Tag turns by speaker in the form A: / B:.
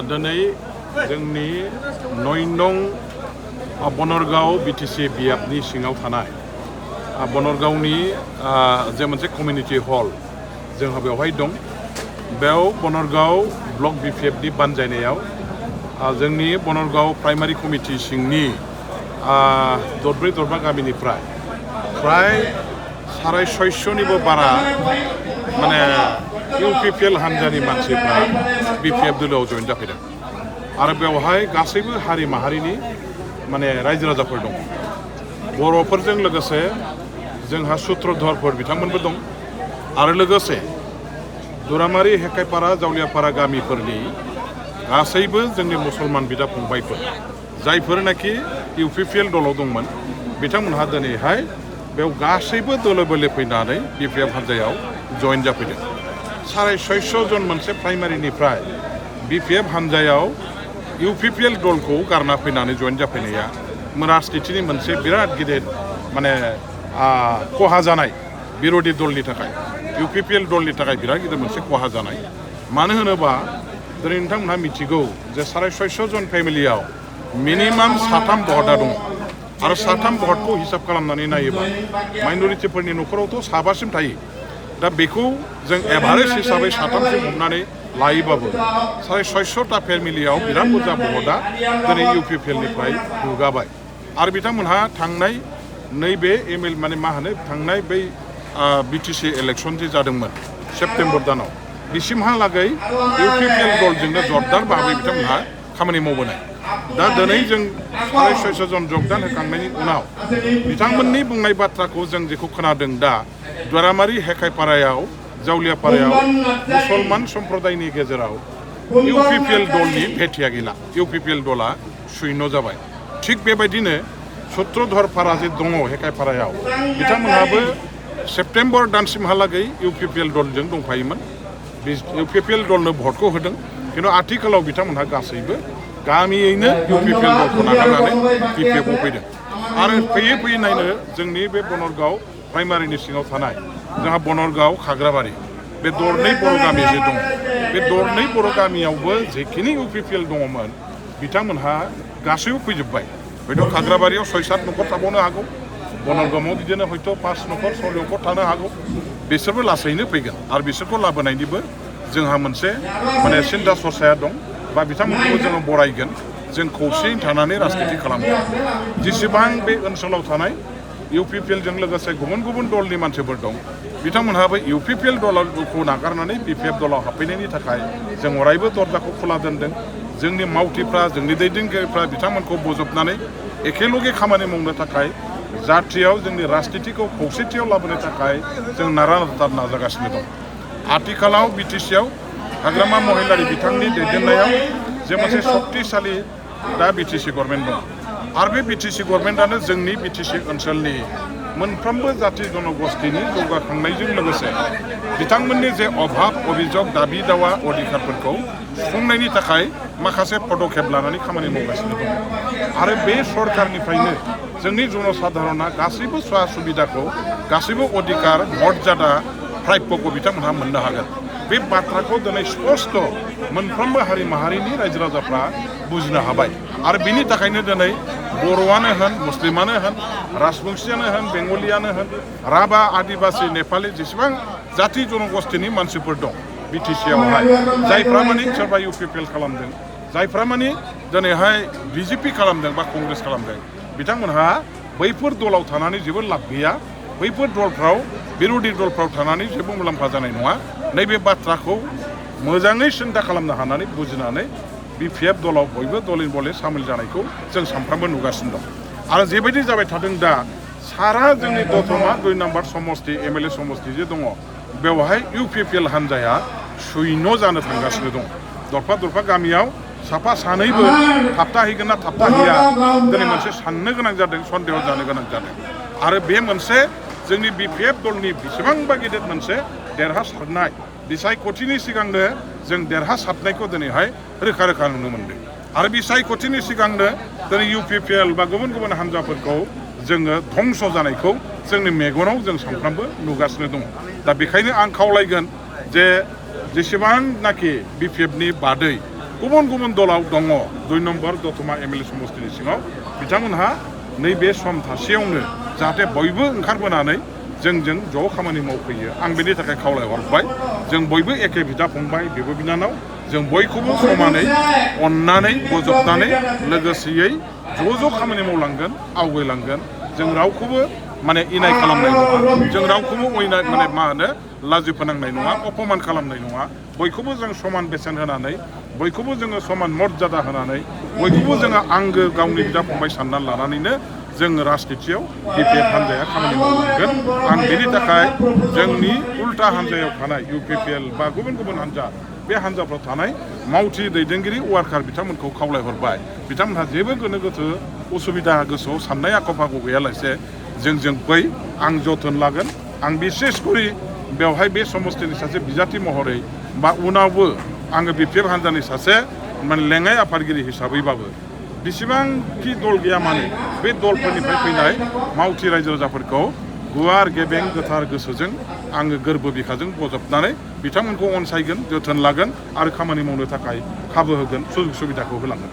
A: दिनै जोंनि 9 नं बनरगाव बिटिसि बियाबनि सिङाव थानाय बनरगावनि जे मोनसे कमिउनिटि हल जोंहा बेवहाय दं। बेयाव बनरगाव ब्लक बिपिएफनि बानजायनायाव जोंनि बनरगाव प्राइमारि कमिटि सिंनि दरब्रै दरबा गामिनिफ्राय फ्राय 650निबो बारा माने इउपिपिएल हान्जानि मानसिफ्रा बिपिएफ दोलोआव जइन जाफैदों आरो बेवहाय गासैबो हारि माहारिनि माने रायजो राजाफोर दं। बर'फोरजों लोगोसे जोंहा सुत्रधरफोर बिथांमोनबो दं आरो लोगोसे दुरामारि हेकाइपारा जावलियापारा गामिफोरनि गासैबो जोंनि मुसलमान बिदा फंबायफोर जायफोरनाखि इउपिपिएल दलाव दंमोन बिथांमोनहा दिनैहाय बेयाव गासैबो दोलो बोलो फैनानै बिपिएफ हान्जायाव जइन जाफैदों। 650 जन मोनसे प्राइमारिनिफ्राय बिपिएफ हान्जायाव इउपिपिएल दलखौ गारना फैनानै जइन जाफैनाया राजनितिनि मोनसे बिराद गिदिर माने खहा जानाय बिरोधी दलनि थाखाय इउपिपिएल दलनि थाखाय बिराद गिदिर मोनसे खहा जानाय। मानो होनोबा दिनै नोंथांमोनहा मिथिगौ जे 650 जन फेमिलियाव मिनिमाम 3 भटा दं आरो 3 भटखौ हिसाब खालामनानै नायोबा माइनरिटिफोरनि न'खरावथ' 7सिम थायो। दा बेखौ जों एभारेज हिसाबै 3सिम हमनानै लायोबाबो 650टा फेमिलियाव बिराद बुरजा भटआ दिनै इउपिपिएलनिफ्राय गुगाबाय आरो बिथांमोनहा थांनाय नैबे माने मा होनो थांनाय बै बिटिसि इलेक्सन जे जादोंमोन सेप्तेम्बर दानाव बिसिमहालागै इउपिपिएल दलजोंनो जरदार भाबै बिथांमोनहा खामानि मावबोनाय। दा दिनै जों 650 जन जगदान होखांनायनि उनाव बिथांमोननि बुंनाय बाथ्राखौ जों जेखौ खोनादों दा दुरामारि हेकाइपारायाव जावलियापारायाव मुसलमान सम्प्रदायनि गेजेराव इउपिपिएल दलनि भेटिया गैला, इउपिपिएल दला शून्य जाबाय। थिग बेबायदिनो सुत्रधरपारा जे दङ हेकाइपारायाव बिथांमोनहाबो सेप्तेम्बर दानसिमहालागै इउपिपिएल दलजों दंफायोमोन। इउपिपिएल दलनो भटखौ होदों खिन्थु आथिखालाव बिथांमोनहा गासैबो गामियैनो इउपिपिएल दलखौ नागारनानै बिपिएफआव फैदों आरो फैयै फैयै नायनो जोंनि बे बनरगाव प्राइमारिनि सिङाव थानाय जोंहा बनरगाव खाग्राबारि बे दरनै बर' गामि जे दं बे दरनै बर' गामियावबो जेखिनि इउपिपिएल दङमोन बिथांमोनहा गासैबो फैजोब्बाय। हयथ' खाग्राबारियाव 6-7 न'खर थाबावनो हागौ, बनरगावआव बिदिनो हयथ' 5 न'खर 6 न'खर थानो हागौ। बिसोरबो लासैनो फैगोन आरो बिसोरखौ लाबोनायनिबो जोंहा मोनसे माने सिन्था सरसाया दं बा बिथांमोनखौबो जोङो बरायगोन। जों खौसेयै थानानै राजनिति खालामगोन। जेसेबां बे ओनसोलाव थानाय इउपिपिएलजों लोगोसे गुबुन गुबुन दलनि मानसिफोर दं बिथांमोनहाबो इउपिपिएल दलखौ नागारनानै बिपिएफ दलाव हाबफैनायनि थाखाय जों अरायबो दरजाखौ खुला दोनदों। जोंनि मावथिफ्रा जोंनि दैदेनगिरिफ्रा बिथांमोनखौ बोजबनानै एखेलगे खामानि मावनो थाखाय जाथियाव जोंनि राजनितिखौ खौसेथियाव लाबोनो थाखाय जों नारा-नाथा नाजागासिनो दं। आथिखालाव बिटिसिआव हाग्रामा महिलारि बिथांनि दैदेननायाव जे मोनसे शक्तिशाली दा बिटिसि गभर्नमेन्ट दं आरो बे बिटिसि गभर्नमेन्टआनो जोंनि बिटिसि ओनसोलनि मोनफ्रोमबो जाति जनगोष्ठीनि जौगाखांनायजों लोगोसे बिथांमोननि जे अभाब अभियोग दाबि दावा अधिकारफोरखौ सुफुंनायनि थाखाय माखासे पदक्षेप लानानै खामानि मावगासिनो दं आरो बे सरकारनिफ्रायनो जोंनि जनसाधारणा गासैबो सुवा सुबिदाखौ गासैबो अधिकार मर्यादा प्राप्यखौ बिथांमोनहा मोननो हागोन। बे बाथ्राखौ दिनै स्पष्ट मोनफ्रोमबो हारि माहारिनि रायजो राजाफ्रा बुजिनो हाबाय आरो बिनि थाखायनो दिनै बर'आनो होन मुस्लिमानो होन राजबंशीयानो होन बेंगलियानो होन राभा आदिबासि नेपालि जेसेबां जाति जनगोष्ठीनि मानसिफोर दं बिटिसिआवहाय जायफ्रा माने सोरबा इउपिपिएल खालामदों जायफ्रा माने दिनैहाय बिजेपि खालामदों बा कंग्रेस खालामदों बिथांमोनहा बैफोर दलाव थानानै जेबो लाब गैया। बैफोर दलफ्राव बिरोधी दलफ्राव थानानै जेबो मुलाम्फा जानाय नङा। नैबे बाथ्राखौ मोजाङै सिन्था खालामनो हानानै बुजिनानै बिपिएफ दलाव बयबो दलिन बले सामिल जानायखौ जों सानफ्रामबो नुगासिनो दं आरो जेबायदि जाबाय थादों दा सारा जोंनि दतमा 2 नम्बर समस्ति एमएलए समस्ति जे दङ बेवहाय इउपिपिएल हान्जाया शून्य जानो थांगासिनो दं। दरफा दरफा गामियाव साफा सानैबो थाबथाहैगोन ना थाबथाहैया दिनै मोनसे साननो गोनां जादों, सन्देह जानो गोनां जादों आरो बे मोनसे जोंनि बिपिएफ दलनि बेसेबांबा गिदिर मोनसे देरहासारनाय बिसायख'थिनि सिगांनो जों देरहासारनायखौ दिनैहाय रोखा रोखा नुनो मोनदों आरो बिसायख'थिनि सिगांनो दिनै इउपिपिएल बा गुबुन गुबुन हान्जाफोरखौ जोङो धंस जानायखौ जोंनि मेगनाव जों सानफ्रामबो नुगासिनो दङ। दा बेखायनो आं खावलायगोन जे जेसेबांनाखि बिपिएफनि बादै गुबुन गुबुन दलाव दङ 2 नम्बर दतमा एमएलए समष्टिनि सिङाव बिथांमोनहा नैबे सम थासेयावनो जाहाथे बयबो ओंखारबोनानै जोंजों ज' खामानि मावफैयो आं बेनि थाखाय खावलायहरबाय जों बयबो एखे बिदा फंबाय बिब' बिनानाव जों बयखौबो समानै अननानै बजबनानै लोगोसेयै ज' खामानि मावलांगोन आवगायलांगोन जों रावखौबो माने इनाय खालामनाय नङा जों रावखौबो माने मा होनो लाजि फोनांनाय नङा अपमान खालामनाय नङा बयखौबो जों समान बेसेन होनानै बयखौबो जोङो समान मर्यादा होनानै बयखौबो जोङो आंगो गावनि बिदा फंबाय साननानै लानानैनो जों राजनितियाव बिपिएफ हान्जाया खामानि मावलांगोन आं बेनि थाखाय जोंनि उल्टा हान्जायाव थानाय इउपिपिएल बा गुबुन गुबुन हान्जा बे हान्जाफ्राव थानाय मावथि दैदेनगिरि वार्कार बिथांमोनखौ खावलायहरबाय बिथांमोनहा जेबो गोनो गोथो उसुबिदा गोसोआव साननाय आख' फाख' गैयालासे जों बै आं जोथोन लागोन आं बिसेस करि बेवहाय बे समष्टिनि सासे बिजाथि महरै बा उनावबो आङो बिपिएफ हान्जानि सासे माने लेङाइ आफादगिरि हिसाबैबाबो बेसेबांखि दल गैया मानो बे दलफोरनिफ्राय फैनाय मावथि रायजो राजाफोरखौ गुवार गेबें गोथार गोसोजों आङो गोरबो बिखाजों बजबनानै बिथांमोनखौ अनसायगोन जोथोन लागोन आरो खामानि मावनो थाखाय खाबु होगोन सुजुग सुबिदाखौ होलांगोन